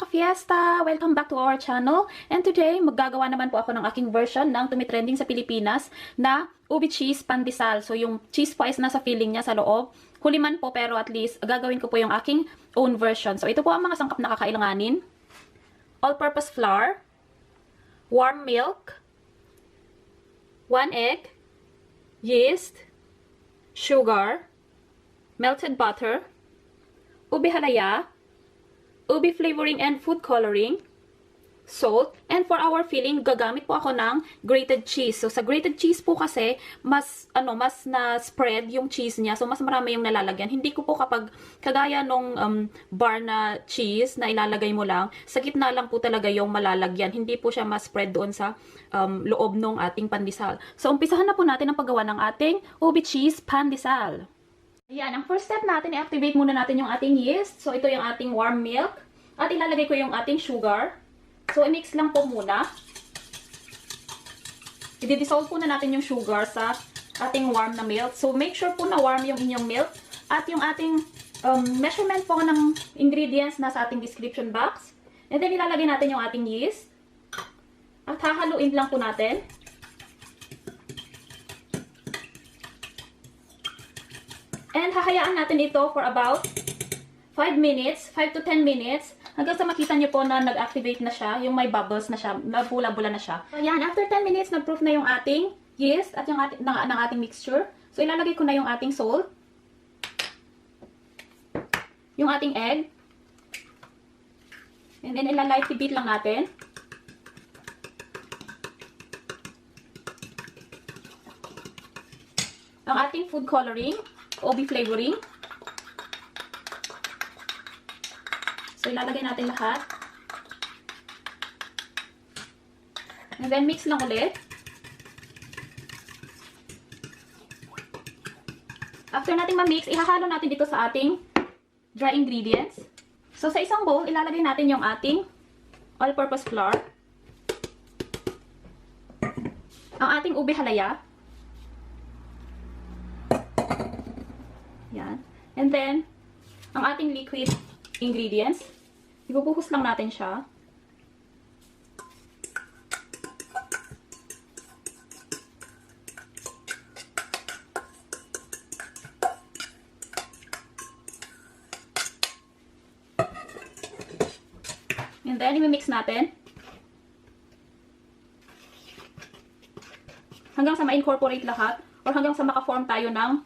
ka-fiesta! Welcome back to our channel. And today, maggagawa naman po ako ng aking version ng tumitrending sa Pilipinas na UBE cheese pandesal. So, yung cheese po is nasa filling niya sa loob. Huli man po, pero at least gagawin ko po yung aking own version. So, ito po ang mga sangkap na kakailanganin. All-purpose flour, warm milk, 1 egg, yeast, sugar, melted butter, ube halaya, ube flavoring and food coloring, salt, and for our filling, gagamit po ako ng grated cheese. So, sa grated cheese po kasi, mas na-spread yung cheese niya. So, mas marami yung nalalagyan. Hindi ko po kapag, kagaya nung bar na cheese na ilalagay mo lang, sa gitna lang po talaga yung malalagyan. Hindi po siya ma-spread doon sa loob ng ating pandesal. So, umpisahan na po natin ang paggawa ng ating UBE cheese pandesal. Ayan, ang first step natin, i-activate muna natin yung ating yeast. So, ito yung ating warm milk. At ilalagay ko yung ating sugar. So, i-mix lang po muna. I-dissolve po na natin yung sugar sa ating warm na milk. So, make sure po na warm yung inyong milk. At yung ating measurement po ng ingredients nasa ating description box. And then, ilalagay natin yung ating yeast. At hahaluin lang po natin. And hahayaan natin ito for about 5 minutes, 5 to 10 minutes, hanggang sa makita nyo po na nag-activate na siya, yung may bubbles na siya, nabula-bula na siya. So, yan, after 10 minutes, nag-proof na yung ating yeast at yung ng ating mixture. So, ilalagay ko na yung ating salt, yung ating egg, and then ilalike beat lang natin. Ang ating food coloring, UBE flavoring. So, ilalagay natin lahat. And then, mix lang ulit. After natin ma-mix, ihahalo natin dito sa ating dry ingredients. So, sa isang bowl, ilalagay natin yung ating all-purpose flour. Ang ating ube halaya. Yan. And then, ang ating liquid ingredients. Ibubuhos lang natin siya. And then, i-mix natin. Hanggang sa ma-incorporate lahat or hanggang sa maka-form tayo ng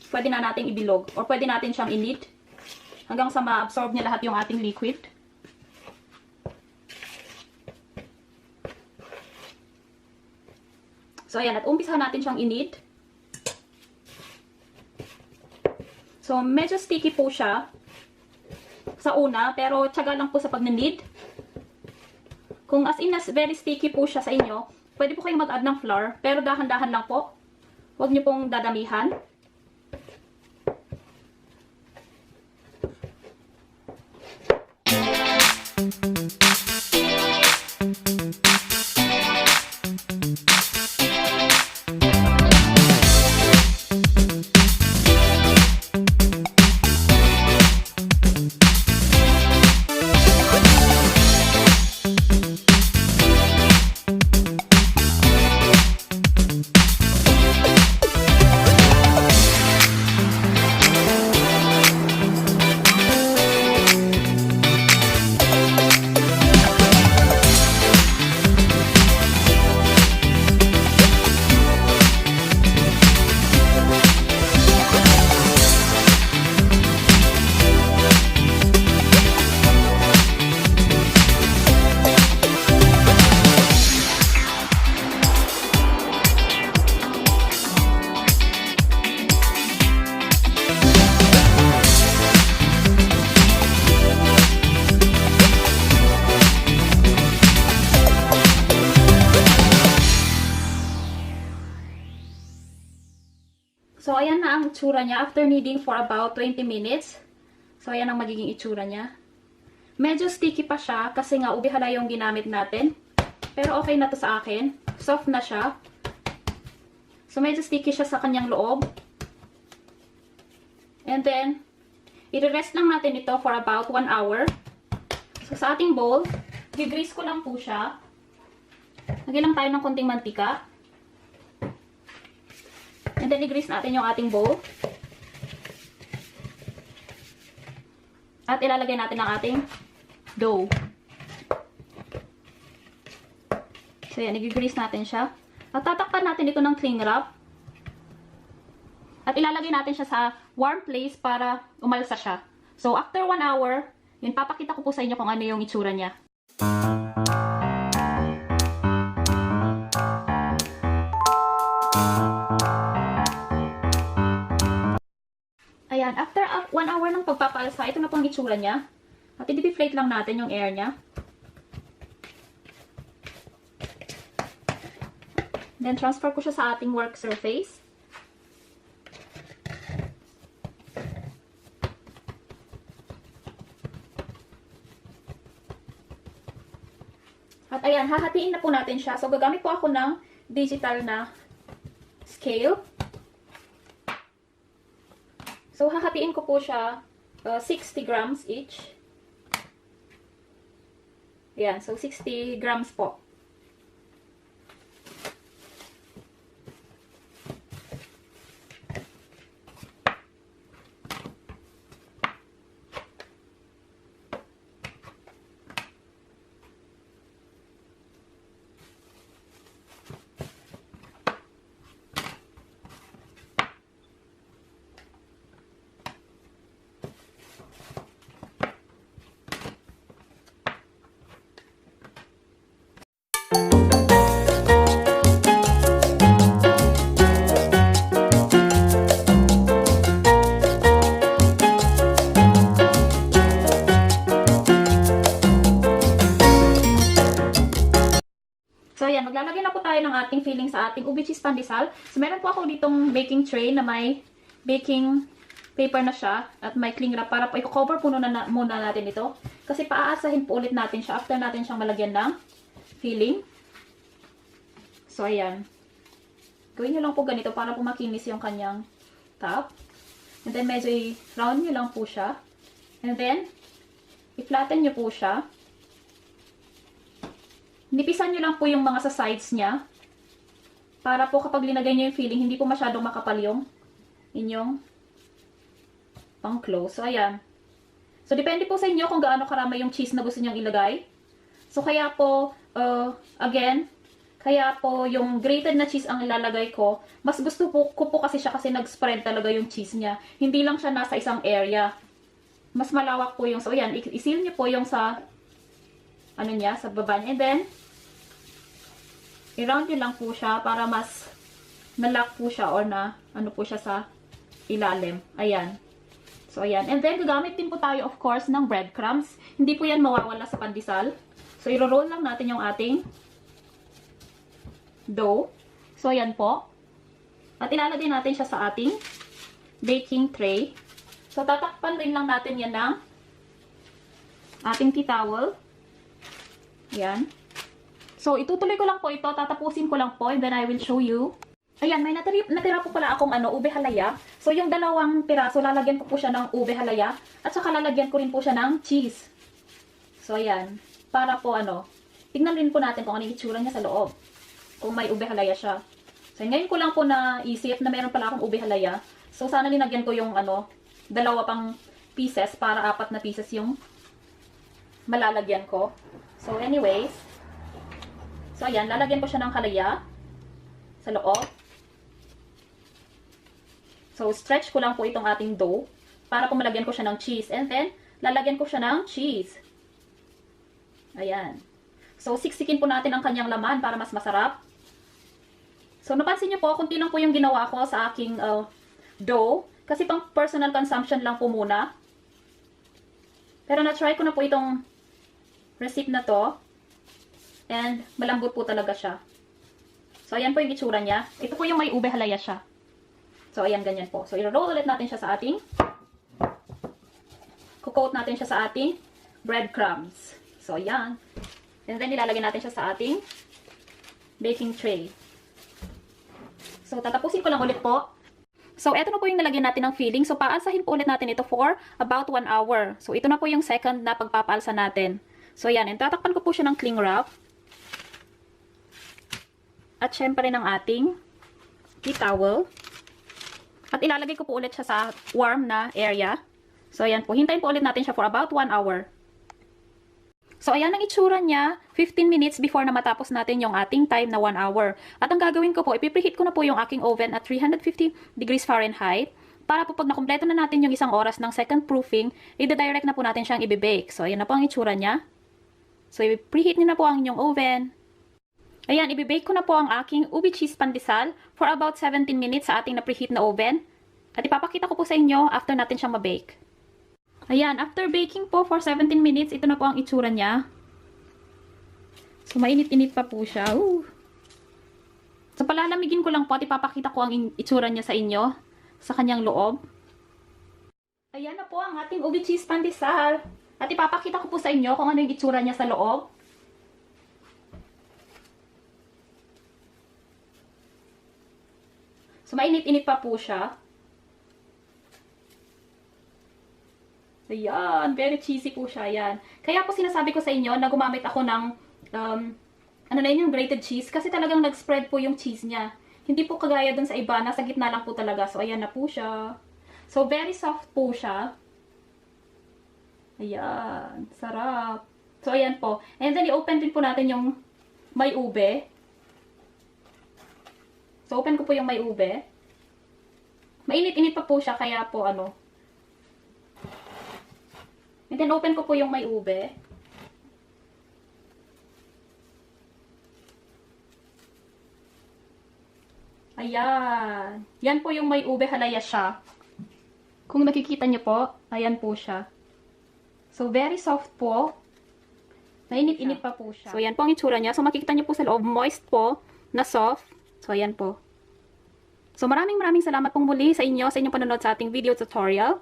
pwede na nating ibilog or pwede natin siyang i-knead hanggang sa ma-absorb niya lahat yung ating liquid. So, ayan. At umpisahan natin siyang i-knead. So, medyo sticky po siya sa una, pero tiyaga lang po sa pag-knead. Kung as in very sticky po siya sa inyo, pwede po kayong mag-add ng flour, pero dahan-dahan lang po. Huwag niyo pong dadamihan. So, ayan na ang itsura niya after kneading for about 20 minutes. So, ayan ang magiging itsura niya. Medyo sticky pa siya kasi nga ube halaya yung ginamit natin. Pero okay na to sa akin. Soft na siya. So, medyo sticky siya sa kanyang loob. And then, i-rest lang natin ito for about 1 hour. So, sa ating bowl, i-grease ko lang po siya. Lagyan lang tayo ng konting mantika. And then, i-grease natin yung ating bowl. At ilalagay natin ang ating dough. So, yan. I-grease natin siya. At tatakpan natin ito ng cling wrap. At ilalagay natin siya sa warm place para umalsa siya. So, after 1 hour, yun, papakita ko po sa inyo kung ano yung itsura niya. Ayan, after 1 hour ng pagpapalsa, ito na po ang itsura niya. At i-deflate lang natin yung air niya. Then, transfer ko siya sa ating work surface. At ayan, hahatiin na po natin siya. So, gagamit po ako ng digital na scale. So, hahatiin ko po siya 60 grams each. Ayan, so 60 grams po. Maglalagay na po tayo ng ating filling sa ating UBE cheese pandesal. So, meron po ako ditong baking tray na may baking paper na siya at may cling wrap para po i-cover po muna natin ito. Kasi paaasahin po ulit natin siya after natin siyang malagyan ng filling. So, ayan. Gawin nyo lang po ganito para po makinis yung kanyang top. And then, medyo i-round nyo lang po siya. And then, i-flatten nyo po siya. Nipisan nyo lang po yung mga sa sides niya. Para po kapag linagay nyo yung filling, hindi po masyadong makapal yung inyong pang-close. So, ayan. So, depende po sa inyo kung gaano karami yung cheese na gusto nyong ilagay. So, kaya po, kaya po yung grated na cheese ang ilalagay ko. Mas gusto ko po kasi siya kasi nag-spread talaga yung cheese niya. Hindi lang siya nasa isang area. Mas malawak po yung, so, ayan, isil nyo po yung sa ano niya, sa baba niya. And then, i-round nyo lang po siya para mas na-lock po siya or na ano po siya sa ilalim. Ayan. So, ayan. And then, gagamit din po tayo, of course, ng breadcrumbs. Hindi po yan mawawala sa pandesal. So, i-roll lang natin yung ating dough. So, ayan po. At ilalagay natin siya sa ating baking tray. So, tatakpan rin lang natin yan ng ating tea towel. Ayan. So, itutuloy ko lang po ito. Tatapusin ko lang po. And then, I will show you. Ayan, may natira po pala akong ube halaya. So, yung dalawang piraso, lalagyan ko po siya ng ube halaya. At saka lalagyan ko rin po siya ng cheese. So, ayan. Para po tignan rin po natin kung ano yung itsura niya sa loob. Kung may ube halaya siya. So, ngayon ko lang po naisip na meron pala akong ube halaya. So, sana linagyan ko yung dalawa pang pieces para 4 na pieces yung malalagyan ko. So, anyways. So, ayan. Lalagyan ko siya ng halaya sa loob. So, stretch ko lang po itong ating dough para po malagyan ko siya ng cheese. And then, lalagyan ko siya ng cheese. Ayan. So, siksikin po natin ang kanyang laman para mas masarap. So, napansin niyo po, kunti lang po yung ginawa ko sa aking dough. Kasi pang personal consumption lang po muna. Pero na-try ko na po itong recipe na to. And malambot po talaga siya. So, ayan po yung itsura niya. Ito po yung may ube halaya siya. So, ayan, ganyan po. So, i-roll ulit natin siya sa ating coat natin siya sa ating breadcrumbs. So, ayan. And then, ilalagay natin siya sa ating baking tray. So, tatapusin ko lang ulit po. So, eto na po yung nalagyan natin ng filling. So, paalsahin po ulit natin ito for about 1 hour. So, ito na po yung second na pagpapaalsa natin. So, ayan. And tatakpan ko po siya ng cling wrap. At syempre ng ating tea towel. At ilalagay ko po ulit siya sa warm na area. So, ayan po. Hintayin po ulit natin siya for about 1 hour. So, ayan ang itsura niya 15 minutes before na matapos natin yung ating time na 1 hour. At ang gagawin ko po, ipipreheat ko na po yung aking oven at 350 degrees Fahrenheit. Para po pag nakumpleto na natin yung isang oras ng second proofing, i-direct na po natin siyang i-bake. So, ayan na po ang itsura niya. So, i-preheat niyo na po ang inyong oven. Ayan, i-bake ko na po ang aking ube cheese pandesal for about 17 minutes sa ating na-preheat na oven. At ipapakita ko po sa inyo after natin siyang ma-bake. Ayan, after baking po for 17 minutes, ito na po ang itsura niya. So, mainit-init pa po siya. Ooh. So, palalamigin ko lang po at ipapakita ko ang itsura niya sa inyo, sa kanyang loob. Ayan na po ang ating ube cheese pandesal. At ipapakita ko po sa inyo kung ano yung itsura niya sa loob. So, mainit-init pa po siya. Ayan, very cheesy po siya, yan. Kaya po sinasabi ko sa inyo na gumamit ako ng, ano na yun, yung grated cheese. Kasi talagang nag-spread po yung cheese niya. Hindi po kagaya dun sa iba, nasa gitna lang po talaga. So, ayan na po siya. So, very soft po siya. Ayan, sarap. So, ayan po. And then, i-open din po natin yung may ube. So, open ko po yung may ube. Mainit-init pa po siya, kaya po, And then, open ko po yung may ube. Ayan. Yan po yung may ube halaya siya. Kung nakikita nyo po, ayan po siya. So, very soft po. Mainit-init pa po siya. So, ayan po ang itsura niya. So, makikita nyo po sa loob, moist po, na soft. So, ayan po. So, maraming salamat pong muli sa inyong panonood sa ating video tutorial.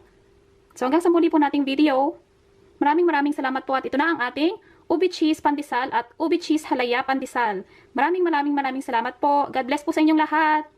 So, hanggang sa muli po nating video. Maraming salamat po at ito na ang ating ube cheese pandesal at ube cheese halaya pandesal. Maraming salamat po. God bless po sa inyong lahat.